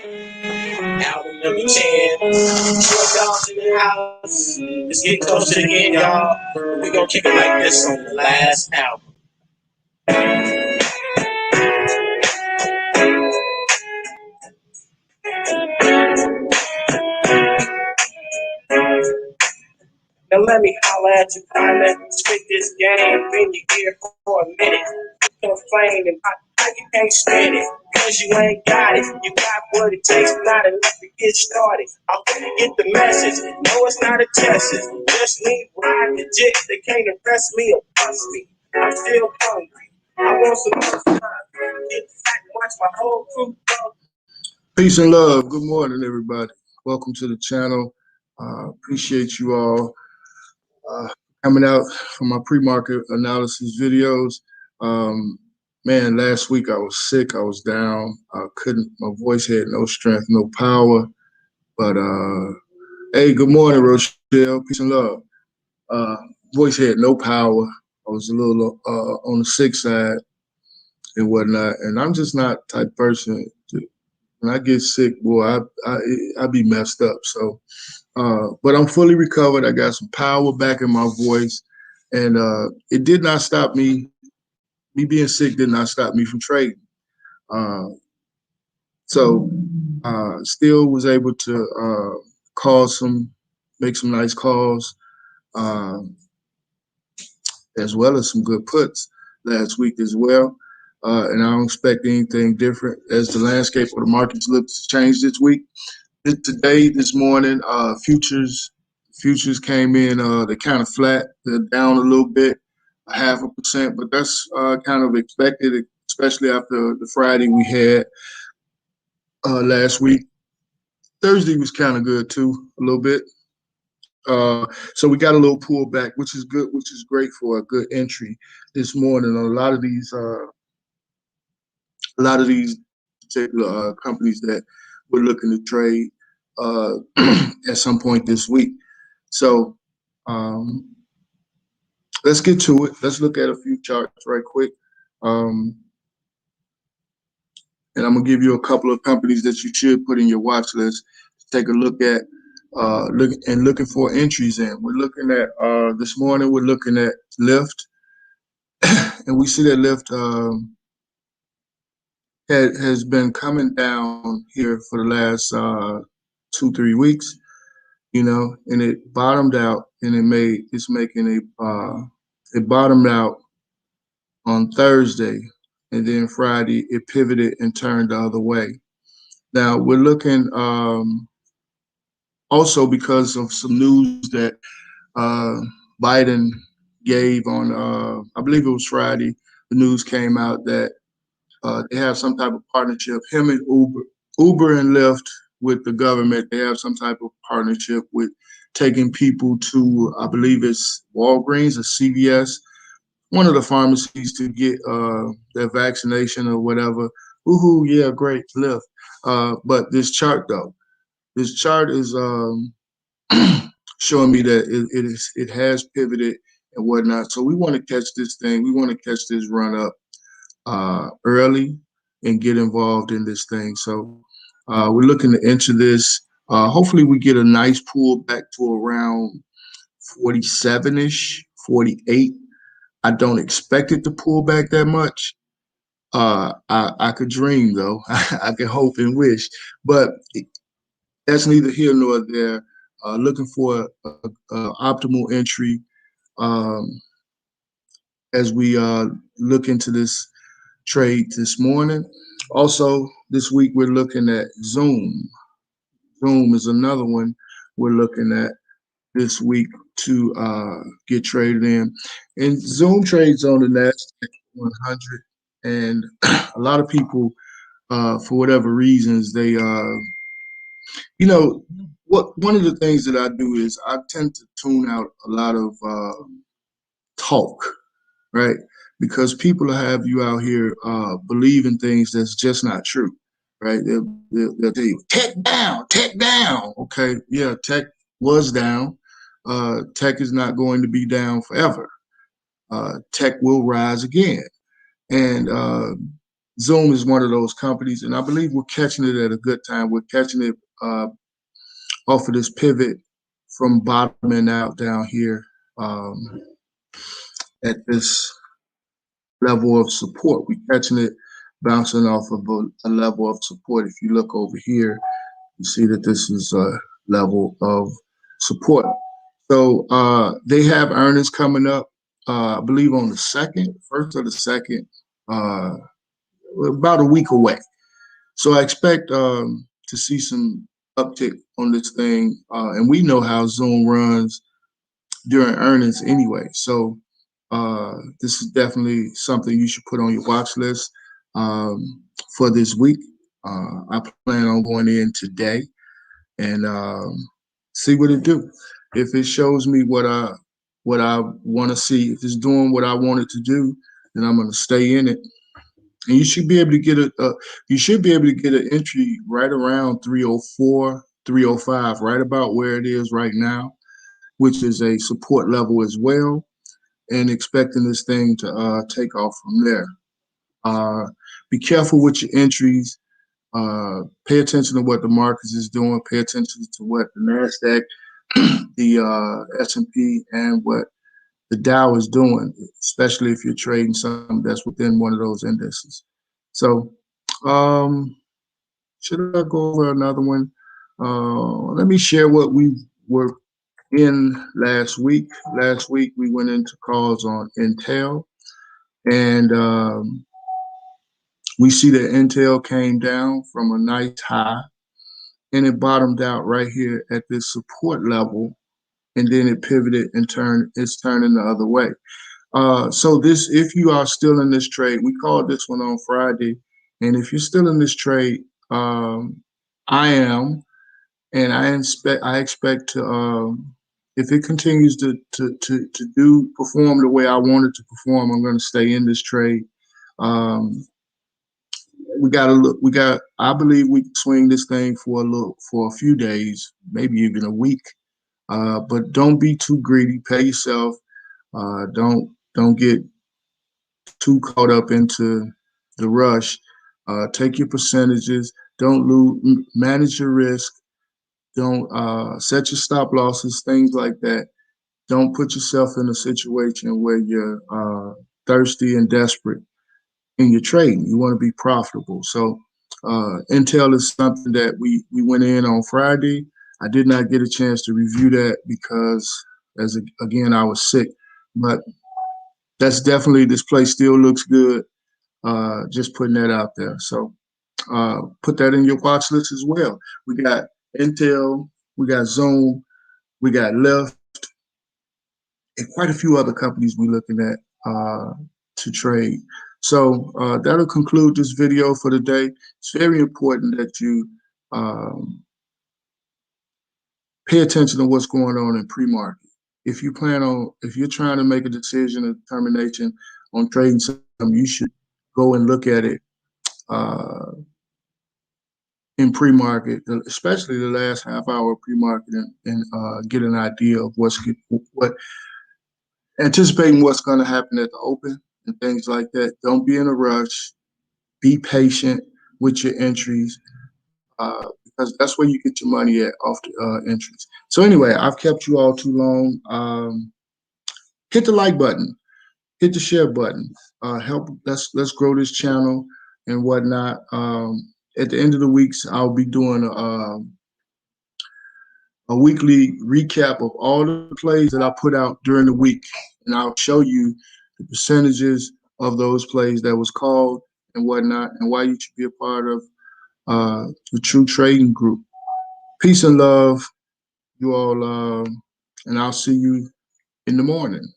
Album number 10. Dogs in the house. Let's get close to the end, y'all. We're gonna keep it like this on the last album. Now let me holler at you, pilot. Spit this game, been you here for a minute. Complaining about how you can't spend it, cause you ain't got it. You got what it takes, not enough to get started. I hope you get the message. No, it's not a test. It's just me riding the dick. They can't arrest me or bust me. I'm still hungry. I want some more time. Get fat and watch my whole crew go. Peace and love. Good morning, everybody. Welcome to the channel. Appreciate you all coming out for my pre-market analysis videos. Man, last week I was sick. I was down. I couldn't. My voice had no strength, no power. But hey, good morning, Rochelle. Peace and love. Voice had no power. I was a little on the sick side and whatnot. And I'm just not the type person when I get sick, boy, I be messed up. So, but I'm fully recovered. I got some power back in my voice, and it did not stop me. Me being sick did not stop me from trading. So, still was able to make some nice calls, as well as some good puts last week as well. And I don't expect anything different as the landscape of the markets looks to change this week. Today, this morning, futures came in, they're kind of flat. They're down a little bit, 0.5%, but that's kind of expected, especially after the Friday we had last week. Thursday was kind of good too, a little bit. So we got a little pullback, which is good, which is great for a good entry this morning on a lot of these particular companies that we're looking to trade at some point this week. So let's get to it. Let's look at a few charts right quick. And I'm gonna give you a couple of companies that you should put in your watch list to take a look at, looking for entries in. We're looking at this morning. We're looking at Lyft, and we see that Lyft has been coming down here for the last 2-3 weeks, and it bottomed out, and it bottomed out on Thursday, and then Friday it pivoted and turned the other way. Now we're looking also because of some news that Biden gave on, I believe it was Friday. The news came out that they have some type of partnership, him and Uber and Lyft with the government. They have some type of partnership with taking people to, I believe it's Walgreens or CVS, one of the pharmacies, to get their vaccination or whatever. Woohoo, yeah, great, Lyft. But this chart is showing me that it has pivoted and whatnot. So we want to catch this thing. We want to catch this run up early and get involved in this thing. So we're looking to enter this. Hopefully we get a nice pull back to around 47-ish, 48. I don't expect it to pull back that much. I could dream though. I can hope and wish, but that's neither here nor there. Looking for a optimal entry as we look into this trade this morning. Also, this week we're looking at Zoom. Zoom is another one we're looking at this week to get traded in. And Zoom trades on the Nasdaq 100, and a lot of people, for whatever reasons, they, one of the things that I do is I tend to tune out a lot of talk, right? Because people have you out here believing things that's just not true, right? They'll tell you, tech down, tech down. Okay, yeah, tech was down. Tech is not going to be down forever. Tech will rise again. And Zoom is one of those companies, and I believe we're catching it at a good time. We're catching it off of this pivot from bottoming out down here at this level of support. We're catching it bouncing off of a level of support. If you look over here, you see that this is a level of support. So they have earnings coming up, I believe on the first or the second, about a week away. So I expect to see some uptick on this thing. And we know how Zoom runs during earnings anyway. So this is definitely something you should put on your watch list for this week. I plan on going in today and see what it do. If it shows me what I want to see, if it's doing what I want it to do, then I'm going to stay in it. And you should be able to get an entry right around 304, 305, right about where it is right now, which is a support level as well, and expecting this thing to take off from there. Be careful with your entries. Pay attention to what the markets is doing. Pay attention to what the NASDAQ, the S&P, and what the Dow is doing, especially if you're trading something that's within one of those indices. So, should I go over another one? Let me share what we were in last week. Last week, we went into calls on Intel, and we see that Intel came down from a nice high, and it bottomed out right here at this support level, and then it pivoted and it's turning the other way. So if you are still in this trade, we called this one on Friday, and if you're still in this trade, I am, and I expect to, if it continues to perform the way I want it to perform, I'm going to stay in this trade. We got to look. I believe we can swing this thing for a few days, maybe even a week. But don't be too greedy. Pay yourself. Don't get too caught up into the rush. Take your percentages. Don't lose. Manage your risk. Don't set your stop losses. Things like that. Don't put yourself in a situation where you're thirsty and desperate in your trading. You want to be profitable. So Intel is something that we went in on Friday. I did not get a chance to review that because, again, I was sick. But that's definitely, this place still looks good. Just putting that out there. So put that in your watch list as well. We got Intel, we got Zoom, we got Lyft, and quite a few other companies we're looking at to trade. So that'll conclude this video for the day. It's very important that you pay attention to what's going on in pre-market. If you're trying to make a decision, a determination on trading something, you should go and look at it in pre-market, especially the last half hour of pre-market, and get an idea of anticipating what's going to happen at the open and things like that. Don't be in a rush. Be patient with your entries because that's where you get your money at off the entries. So anyway, I've kept you all too long. Hit the like button, hit the share button. Let's grow this channel and whatnot. At the end of the weeks, I'll be doing a weekly recap of all the plays that I put out during the week, and I'll show you the percentages of those plays that was called and whatnot, and why you should be a part of the TRU Trading Group. Peace and love, you all, and I'll see you in the morning.